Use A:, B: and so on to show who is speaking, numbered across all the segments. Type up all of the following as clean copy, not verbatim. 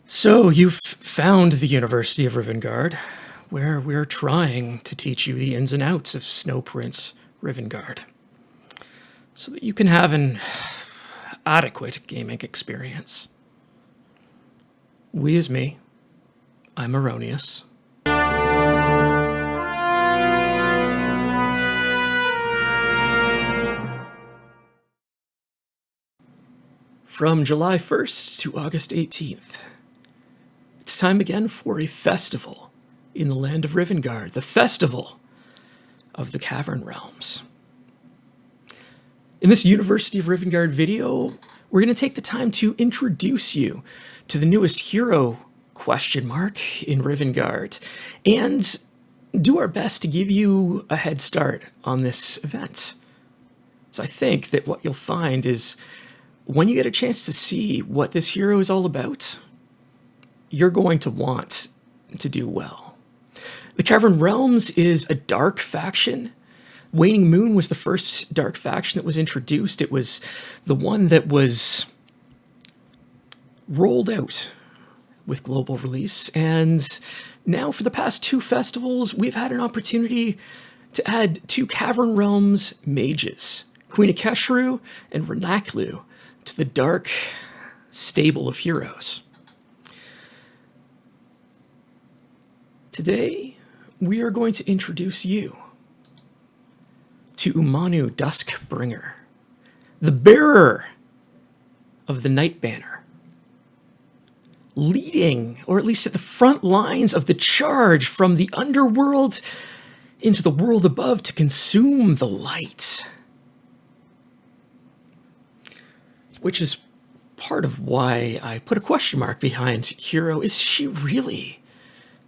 A: So you've found the University of Rivengard, where we're trying to teach you the ins and outs of Snow Prince Rivengard, so that you can have an adequate gaming experience. We is me. I'm Erroneous. From July 1st to August 18th, it's time again for a festival in the land of Rivengard, the Festival of the Cavern Realms. In this University of Rivengard video, we're going to take the time to introduce you to the newest hero in Rivengard, and do our best to give you a head start on this event. So I think that what you'll find is when you get a chance to see what this hero is all about, you're going to want to do well. The Cavern Realms is a dark faction. Waning Moon was the first dark faction that was introduced. It was the one that was rolled out with global release, and now for the past two festivals, we've had an opportunity to add two Cavern Realms mages, Queen Akeshru and Renaklu, to the dark stable of heroes. Today, we are going to introduce you to Umanu Duskbringer, the bearer of the Night Banner, leading, or at least at the front lines of the charge from the underworld into the world above to consume the light. Which is part of why I put a question mark behind hero. Is she really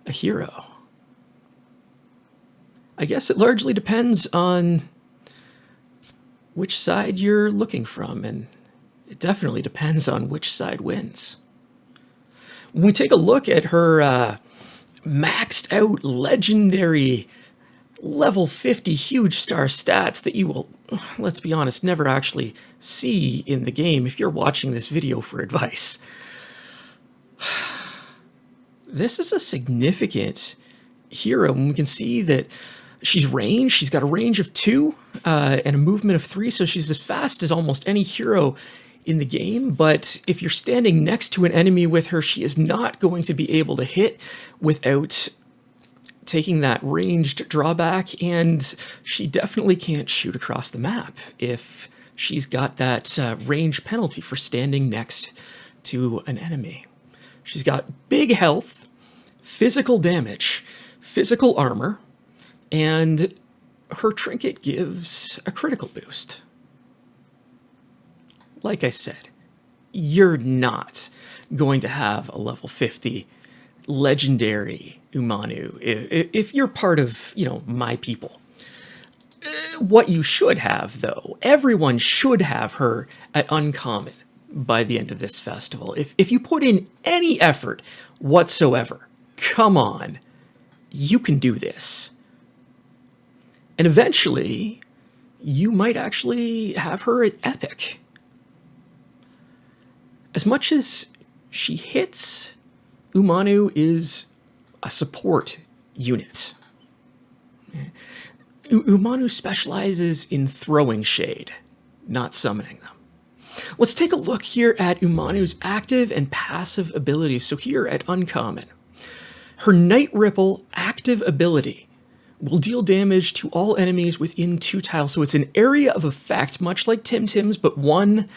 A: a hero? I guess it largely depends on which side you're looking from, and it definitely depends on which side wins. When we take a look at her maxed out legendary level 50 huge star stats that you will, let's be honest, never actually see in the game if you're watching this video for advice. This is a significant hero, and we can see that she's ranged. She's got a range of 2 and a movement of 3, so she's as fast as almost any hero in the game. But if you're standing next to an enemy with her, she is not going to be able to hit without taking that ranged drawback, and she definitely can't shoot across the map if she's got that range penalty for standing next to an enemy. She's got big health, physical damage, physical armor, and her trinket gives a critical boost. Like I said, you're not going to have a level 50 legendary Umanu if you're part of, my people. What you should have, though, everyone should have her at uncommon by the end of this festival. If you put in any effort whatsoever, come on, you can do this. And eventually, you might actually have her at epic. As much as she hits, Umanu is a support unit. Umanu specializes in throwing shade, not summoning them. Let's take a look here at Umanu's active and passive abilities. So here at Uncommon, her Night Ripple active ability will deal damage to all enemies within 2 tiles. So it's an area of effect, much like Tim's, but one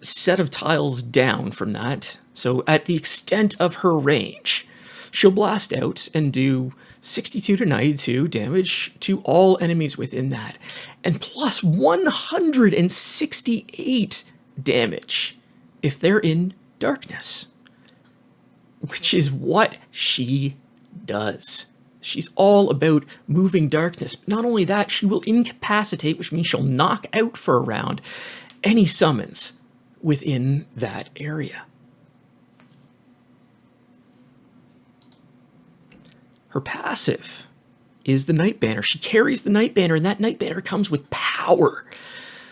A: set of tiles down from that. So at the extent of her range, she'll blast out and do 62 to 92 damage to all enemies within that, and plus 168 damage if they're in darkness, which is what she does. She's all about moving darkness. Not only that, she will incapacitate, which means she'll knock out for a round any summons within that area. Her passive is the Night Banner. She carries the Night Banner, and that Night Banner comes with power.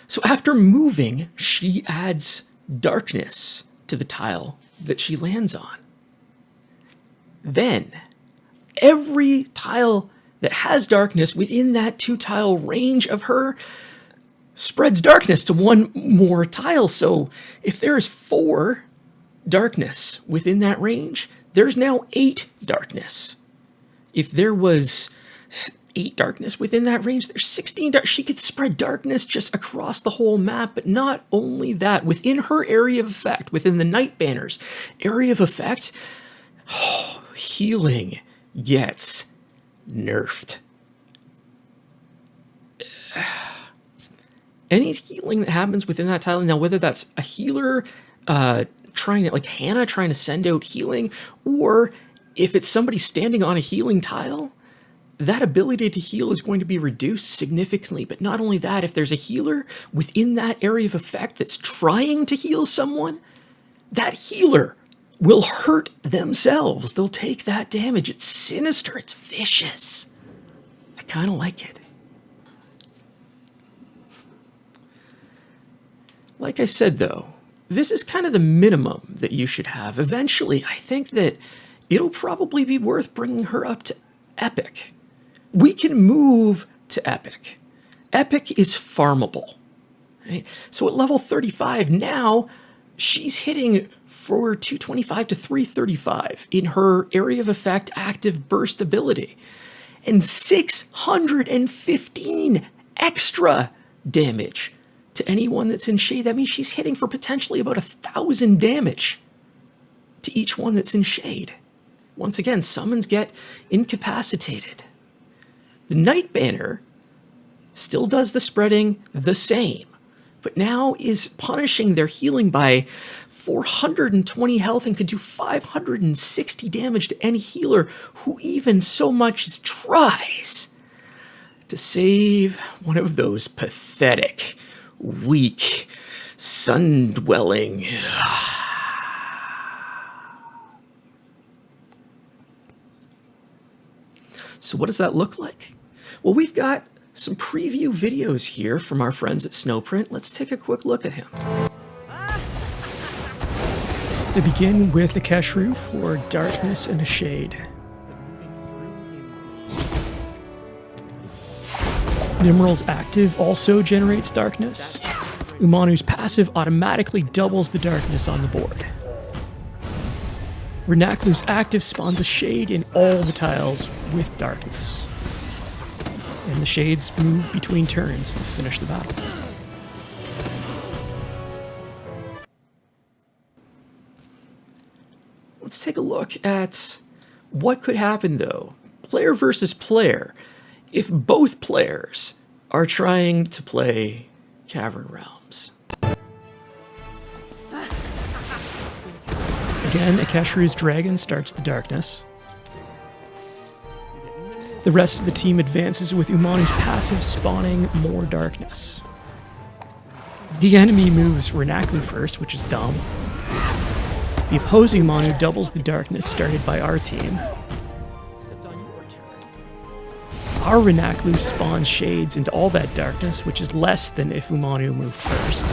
A: So after moving, she adds darkness to the tile that she lands on. Then, every tile that has darkness within that 2-tile range of her spreads darkness to one more tile. So if there is 4 darkness within that range, there's now 8 darkness. If there was 8 darkness within that range, there's 16 dark. She could spread darkness just across the whole map, but not only that, within her area of effect, within the Night Banner's area of effect, healing gets nerfed. Any healing that happens within that tile, now whether that's a healer trying to, like Hannah trying to send out healing, or if it's somebody standing on a healing tile, that ability to heal is going to be reduced significantly. But not only that, if there's a healer within that area of effect that's trying to heal someone, that healer will hurt themselves. They'll take that damage. It's sinister. It's vicious. I kind of like it. Like I said, though, this is kind of the minimum that you should have. Eventually, I think that it'll probably be worth bringing her up to Epic. We can move to Epic. Epic is farmable. Right? So at level 35 now, she's hitting for 225 to 335 in her area of effect active burst ability. And 615 extra damage to anyone that's in shade. That means she's hitting for potentially about 1,000 damage to each one that's in shade. Once again, summons get incapacitated. The Night Banner still does the spreading the same, but now is punishing their healing by 420 health and could do 560 damage to any healer who even so much as tries to save one of those pathetic, weak, sun-dwelling. So what does that look like? Well, we've got some preview videos here from our friends at Snowprint. Let's take a quick look at him. They begin with a Keshru for darkness and a shade. Nimral's active also generates darkness. Umanu's passive automatically doubles the darkness on the board. Renaclu's active spawns a shade in all the tiles with darkness. And the shades move between turns to finish the battle. Let's take a look at what could happen, though, player versus player, if both players are trying to play Cavern Realms. Again, Akeshru's dragon starts the darkness. The rest of the team advances with Umanu's passive spawning more darkness. The enemy moves Renaclu first, which is dumb. The opposing Umanu doubles the darkness started by our team. Our Renaclu spawns shades into all that darkness, which is less than if Umanu moved first.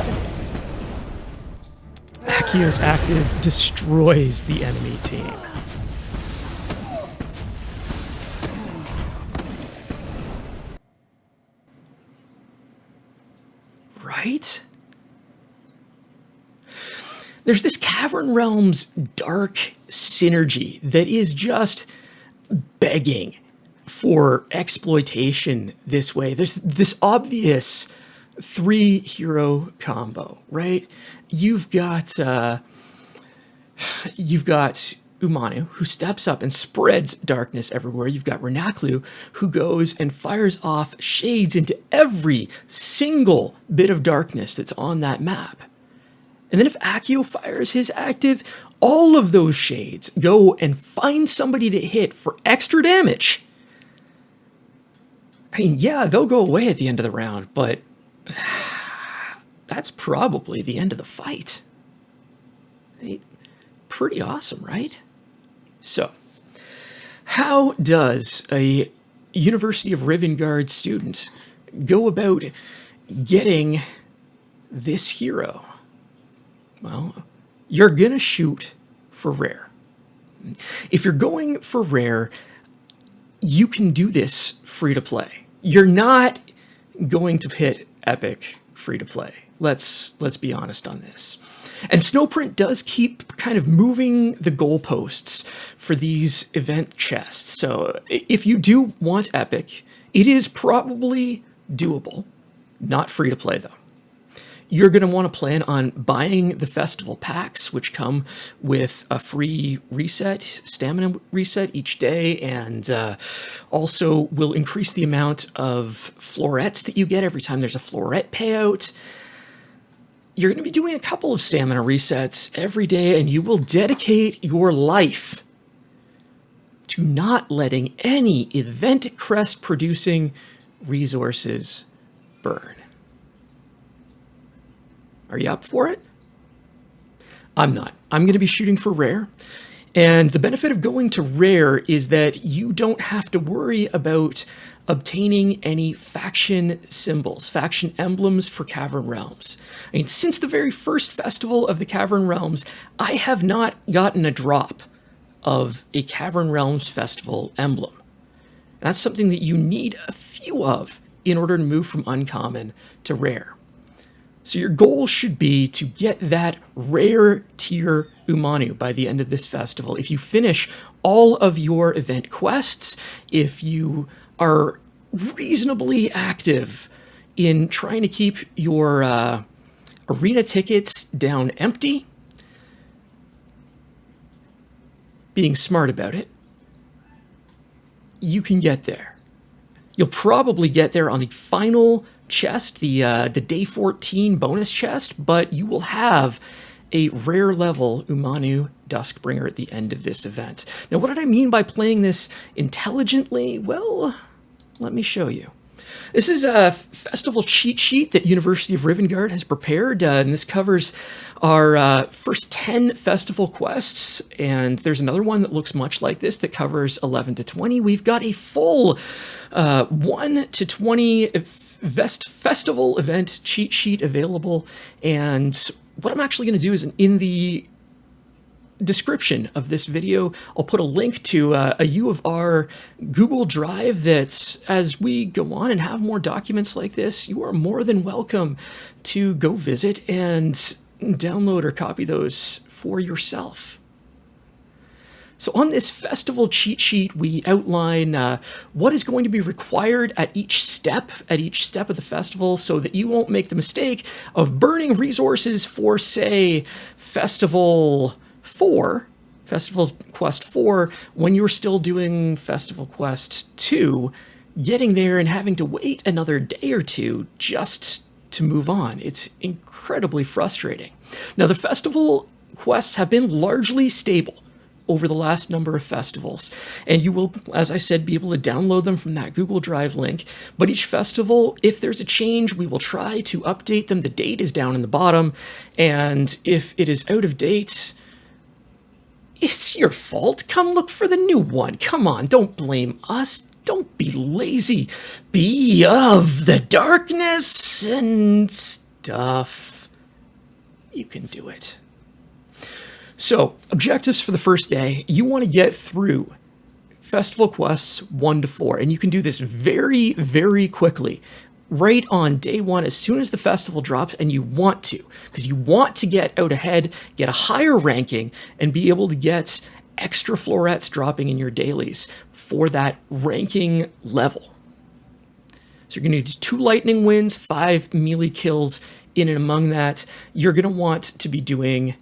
A: Akio's active destroys the enemy team. Right? There's this Cavern Realms dark synergy that is just begging for exploitation this way. There's this obvious 3-hero combo, right? You've got Umanu, who steps up and spreads darkness everywhere. You've got Renaclu, who goes and fires off shades into every single bit of darkness that's on that map. And then if Akio fires his active, all of those shades go and find somebody to hit for extra damage. I mean, yeah, they'll go away at the end of the round, but that's probably the end of the fight. I mean, pretty awesome, right? So, how does a University of Rivengard student go about getting this hero? Well, you're going to shoot for rare. If you're going for rare, you can do this free to play. You're not going to hit epic free to play. Let's be honest on this. And Snowprint does keep kind of moving the goalposts for these event chests. So if you do want epic, it is probably doable. Not free to play though. You're going to want to plan on buying the festival packs, which come with a free reset, stamina reset each day, and also will increase the amount of florets that you get every time there's a floret payout. You're going to be doing a couple of stamina resets every day, and you will dedicate your life to not letting any event crest producing resources burn. Are you up for it? I'm not. I'm going to be shooting for rare. And the benefit of going to rare is that you don't have to worry about obtaining any faction symbols, faction emblems for Cavern Realms. I mean, since the very first festival of the Cavern Realms, I have not gotten a drop of a Cavern Realms festival emblem. And that's something that you need a few of in order to move from uncommon to rare. So your goal should be to get that rare tier Umanu by the end of this festival. If you finish all of your event quests, if you are reasonably active in trying to keep your arena tickets down empty, being smart about it, you can get there. You'll probably get there on the final chest, the day 14 bonus chest, but you will have a rare level Umanu Duskbringer at the end of this event. Now, what did I mean by playing this intelligently? Well, let me show you. This is a festival cheat sheet that University of Rivengard has prepared, and this covers our first 10 festival quests, and there's another one that looks much like this that covers 11 to 20. We've got a full 1 to 20 festival event cheat sheet available, and what I'm actually going to do is in the description of this video, I'll put a link to a U of R Google Drive that, as we go on and have more documents like this, you are more than welcome to go visit and download or copy those for yourself. So on this festival cheat sheet, we outline what is going to be required at each step of the festival, so that you won't make the mistake of burning resources for, say, Festival Quest 4, when you're still doing Festival Quest 2, getting there and having to wait another day or two just to move on. It's incredibly frustrating. Now, the festival quests have been largely stable over the last number of festivals, and you will, as I said, be able to download them from that Google Drive link. But each festival, if there's a change, we will try to update them. The date is down in the bottom, and if it is out of date, it's your fault. Come look for the new one. Come on, don't blame us. Don't be lazy. Be of the darkness and stuff. You can do it. So, objectives for the first day. You want to get through Festival Quests 1 to 4, and you can do this very, very quickly. Right on day 1, as soon as the festival drops, and you want to, because you want to get out ahead, get a higher ranking, and be able to get extra florets dropping in your dailies for that ranking level. So you're going to do 2 lightning wins, 5 melee kills in and among that. You're going to want to be doing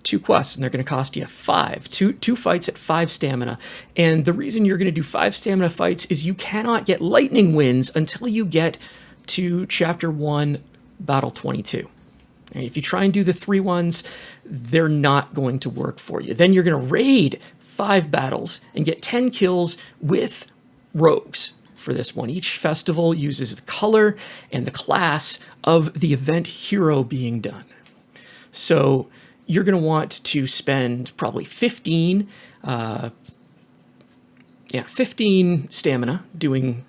A: 2 quests, and they're going to cost you 5. Two fights at 5 stamina. And the reason you're going to do 5 stamina fights is you cannot get lightning wins until you get to Chapter 1, Battle 22. And if you try and do the 3 ones, they're not going to work for you. Then you're going to raid 5 battles and get 10 kills with rogues for this one. Each festival uses the color and the class of the event hero being done. So you're going to want to spend probably 15 stamina doing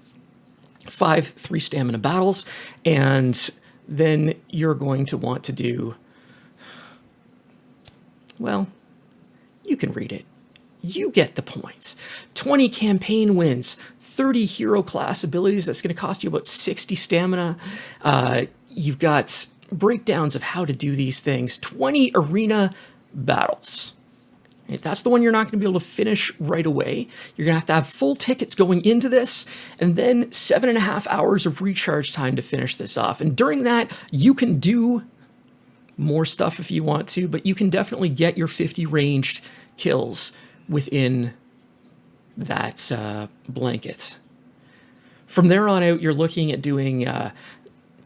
A: 5 3-stamina battles, and then you're going to want to do Well, you can read it. You get the point. 20 campaign wins, 30 hero class abilities. That's going to cost you about 60 stamina. You've got breakdowns of how to do these things. 20 arena battles. If that's the one you're not going to be able to finish right away, you're going to have full tickets going into this, and then 7.5 hours of recharge time to finish this off. And during that, you can do more stuff if you want to, but you can definitely get your 50 ranged kills within that blanket. From there on out, you're looking at doing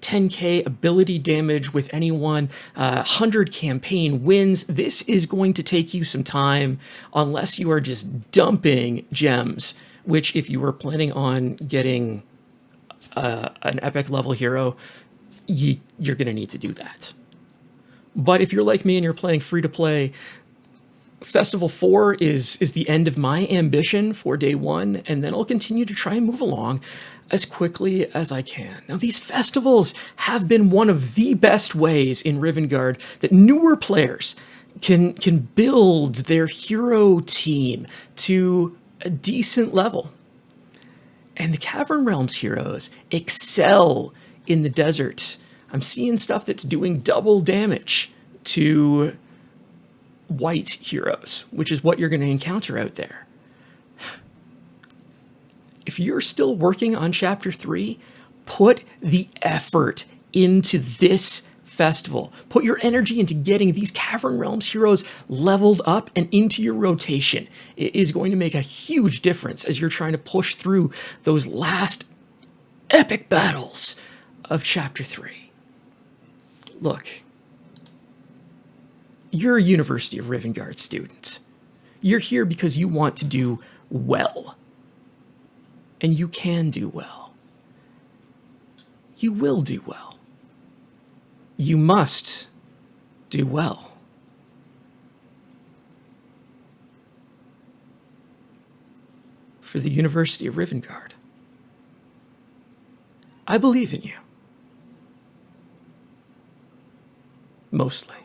A: 10k ability damage with anyone, 100 campaign wins. This is going to take you some time unless you are just dumping gems, which if you were planning on getting an epic level hero, you're going to need to do that. But if you're like me and you're playing free to play, Festival 4 is the end of my ambition for day 1, and then I'll continue to try and move along as quickly as I can. Now, these festivals have been one of the best ways in Rivengard that newer players can build their hero team to a decent level. And the Cavern Realms heroes excel in the desert. I'm seeing stuff that's doing double damage to white heroes, which is what you're going to encounter out there. If you're still working on Chapter 3, put the effort into this festival. Put your energy into getting these Cavern Realms heroes leveled up and into your rotation. It is going to make a huge difference as you're trying to push through those last epic battles of Chapter 3. Look, you're a University of Rivengard student. You're here because you want to do well. And you can do well. You will do well. You must do well. For the University of Rivengard, I believe in you. Mostly.